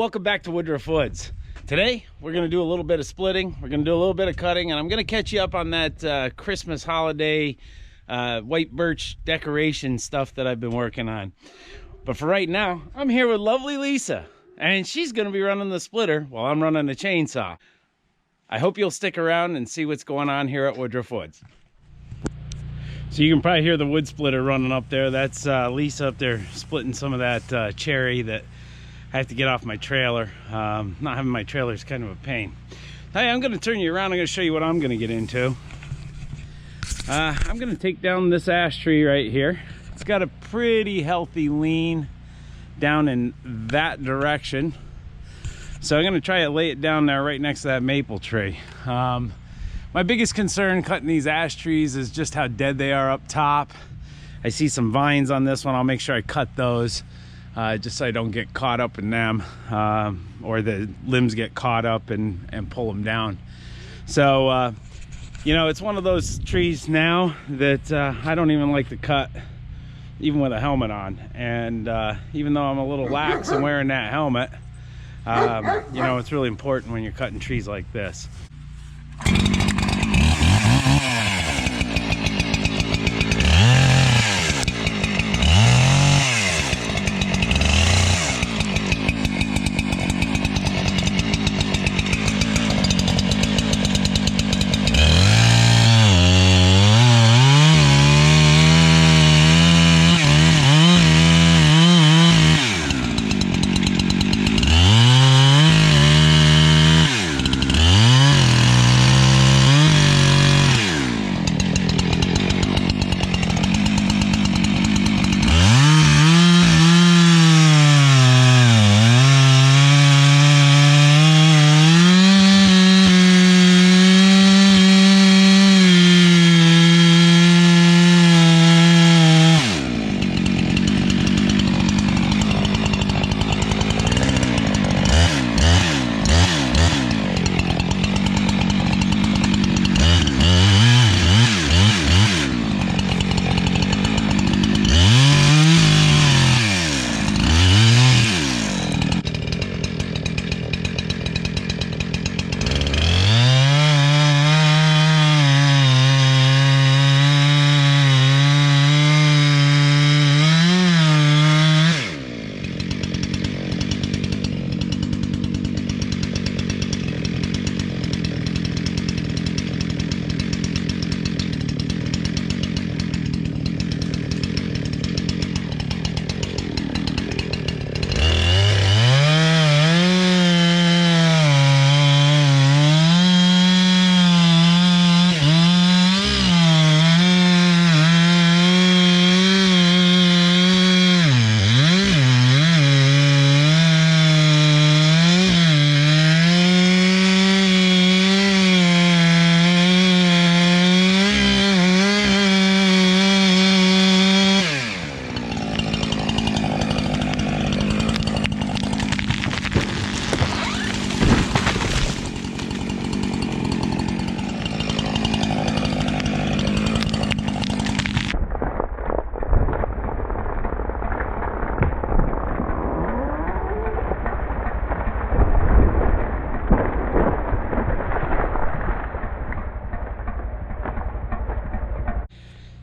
welcome back to Woodruff Woods. Today we're going to do a little bit of splitting, we're going to do a little bit of cutting, and I'm going to catch you up on that Christmas holiday white birch decoration stuff that I've been working on. But for right now, I'm here with lovely Lisa, and she's going to be running the splitter while I'm running the chainsaw. I hope you'll stick around and see what's going on here at Woodruff Woods. So you can probably hear the wood splitter running up there. That's Lisa up there splitting some of that cherry that I have to get off my trailer. Not having my trailer is kind of a pain. Hey, I'm going to turn you around. I'm going to show you what I'm going to get into. I'm going to take down this ash tree right here. It's got a pretty healthy lean down in that direction. So I'm going to try to lay it down there right next to that maple tree. My biggest concern cutting these ash trees is just how dead they are up top. I see some vines on this one. I'll make sure I cut those. Just so I don't get caught up in them, or the limbs get caught up and pull them down. So, you know, it's one of those trees now that I don't even like to cut, even with a helmet on. And even though I'm a little lax in wearing that helmet, you know, it's really important when you're cutting trees like this.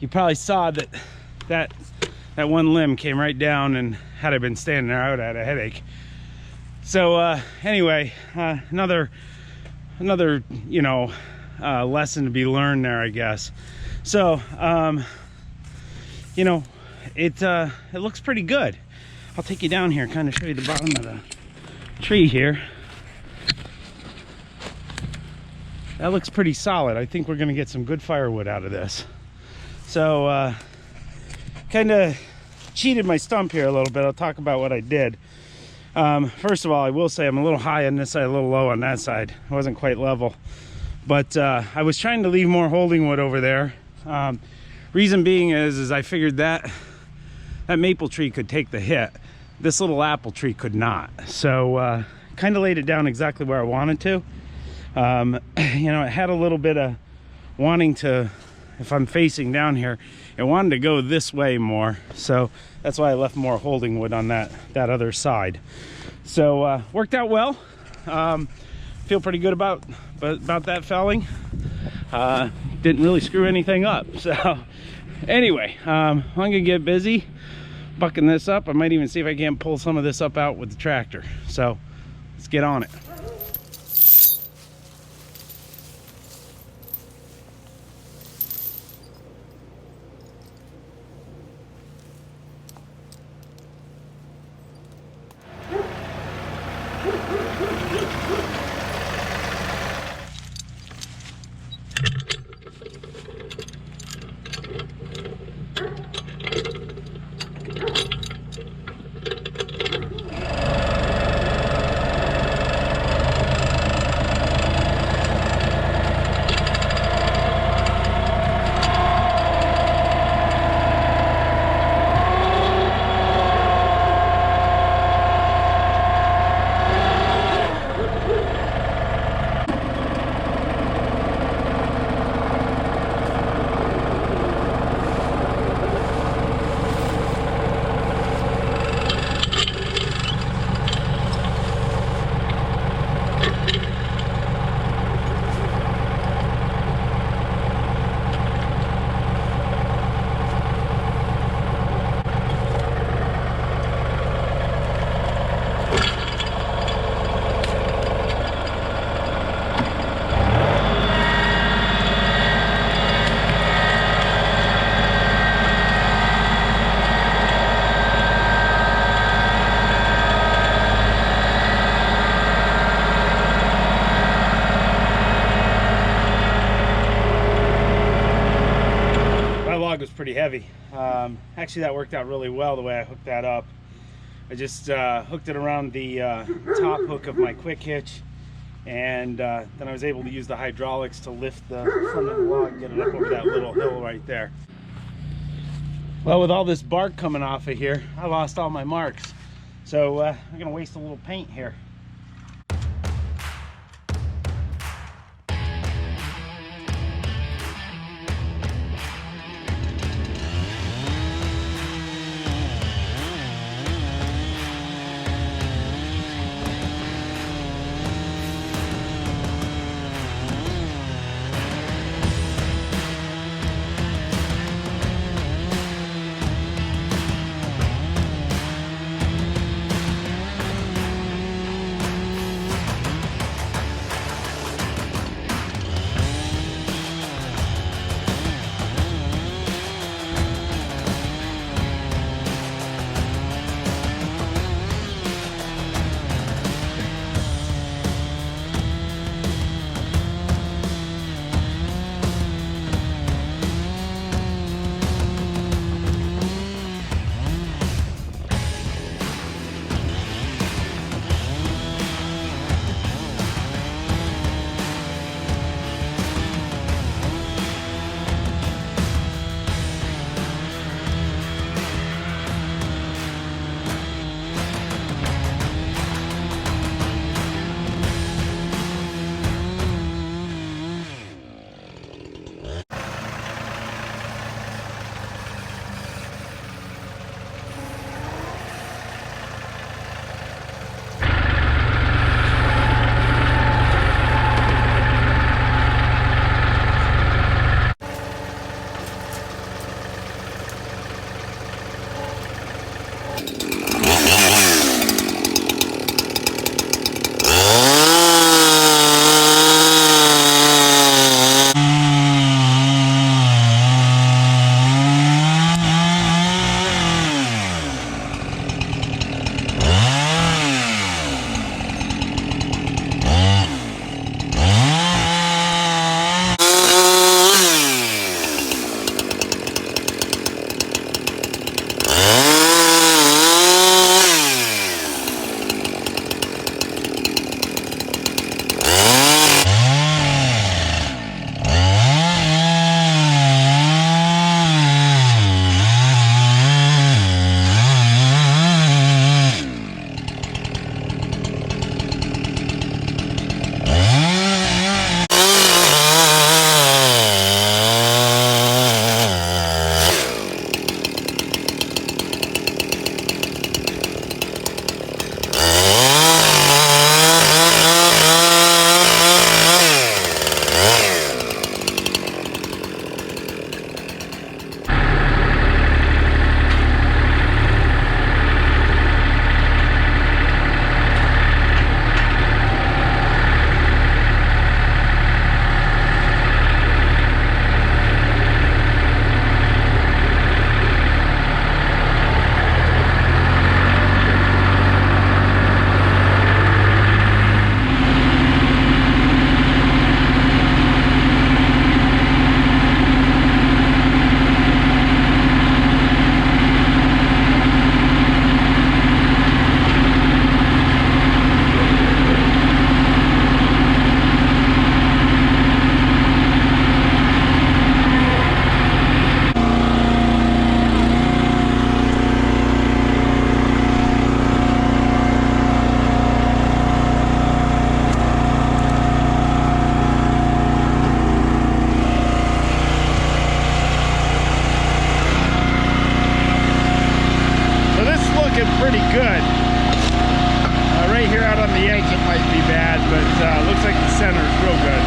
You probably saw that one limb came right down, and had I been standing there, I would have had a headache. So anyway, another you know, lesson to be learned there, I guess. So you know, it looks pretty good. I'll take you down here, kind of show you the bottom of the tree here. That looks pretty solid. I think we're gonna get some good firewood out of this. So kind of cheated my stump here a little bit. I'll talk about what I did. First of all, I will say I'm a little high on this side, a little low on that side. I wasn't quite level, but I was trying to leave more holding wood over there. Reason being is I figured that maple tree could take the hit. This little apple tree could not. So kind of laid it down exactly where I wanted to. You know, it had a little bit of wanting to, if I'm facing down here, it wanted to go this way more. So that's why I left more holding wood on that other side. So worked out well. Feel pretty good about that felling. Didn't really screw anything up. So anyway, I'm gonna get busy bucking this up. I might even see if I can't pull some of this up out with the tractor. So let's get on it. Was pretty heavy. Actually, that worked out really well the way I hooked that up. I just hooked it around the top hook of my quick hitch, and then I was able to use the hydraulics to lift the front of the log and get it up over that little hill right there. Well, with all this bark coming off of here, I lost all my marks, so I'm gonna waste a little paint here. looking pretty good. Right here out on the edge it might be bad, but looks like the center is real good.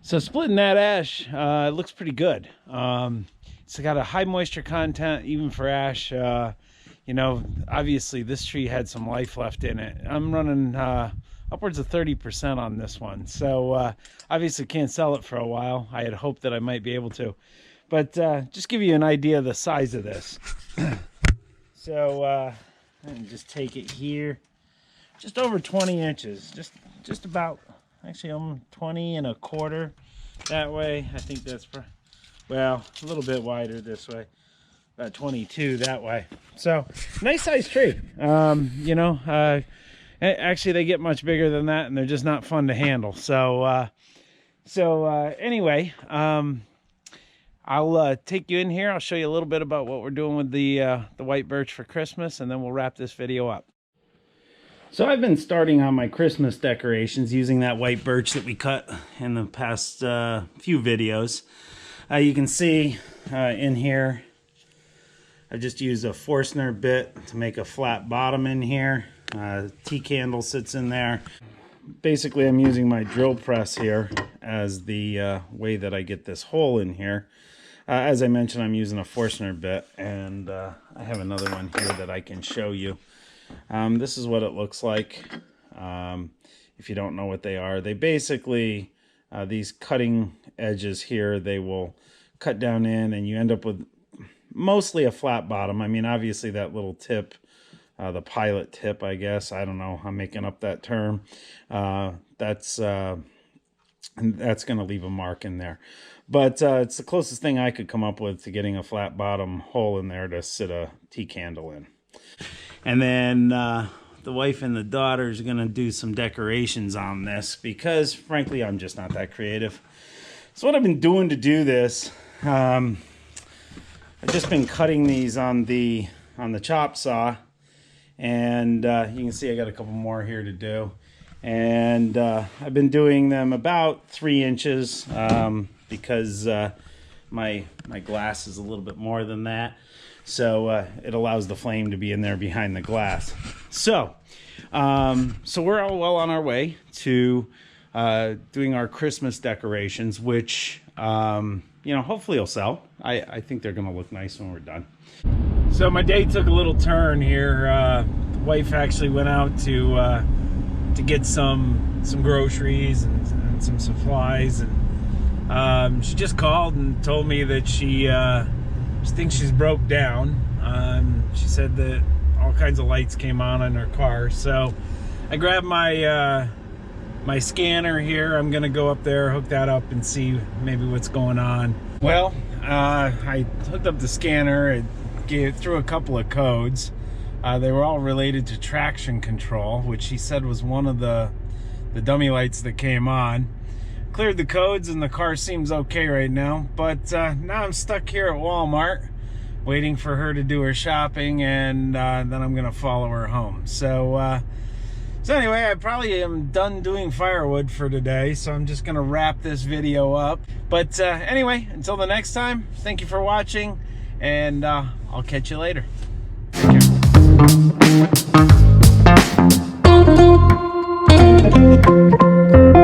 So splitting that ash, it looks pretty good. It's got a high moisture content even for ash. You know, obviously this tree had some life left in it. I'm running upwards of 30% on this one. So obviously can't sell it for a while. I had hoped that I might be able to. But just give you an idea of the size of this. So and just take it here. Just over 20 inches. Just about, actually I'm 20 1/4 that way. I think that's, well, a little bit wider this way. About 22 that way. So nice size tree. You know, actually they get much bigger than that and they're just not fun to handle. So anyway, I'll take you in here. I'll show you a little bit about what we're doing with the white birch for Christmas, and then we'll wrap this video up. So I've been starting on my Christmas decorations using that white birch that we cut in the past few videos. You can see in here, I just used a Forstner bit to make a flat bottom in here. T-candle sits in there. Basically, I'm using my drill press here as the way that I get this hole in here. As I mentioned, I'm using a Forstner bit, and I have another one here that I can show you. This is what it looks like. If you don't know what they are, they basically, these cutting edges here, they will cut down in and you end up with mostly a flat bottom. I mean, obviously that little tip, the pilot tip, I guess, I don't know, I'm making up that term. That's going to leave a mark in there. But it's the closest thing I could come up with to getting a flat bottom hole in there to sit a tea candle in. And then the wife and the daughter is going to do some decorations on this because, frankly, I'm just not that creative. So what I've been doing to do this, I've just been cutting these on the chop saw, and you can see I got a couple more here to do. And I've been doing them about 3 inches because my glass is a little bit more than that. So it allows the flame to be in there behind the glass. So we're all well on our way to doing our Christmas decorations, which you know, hopefully will sell. I think they're gonna look nice when we're done. So my day took a little turn here. The wife actually went out to get some groceries and some supplies, and she just called and told me that she thinks she's broke down. She said that all kinds of lights came on in her car. So I grabbed my my scanner here. I'm gonna go up there, hook that up, and see maybe what's going on. Well, I hooked up the scanner. It threw a couple of codes. They were all related to traction control, which she said was one of the dummy lights that came on. Cleared the codes and the car seems okay right now, but now I'm stuck here at Walmart waiting for her to do her shopping, and then I'm gonna follow her home. So anyway, I probably am done doing firewood for today, so I'm just gonna wrap this video up. But anyway, until the next time, thank you for watching, and I'll catch you later. Take care.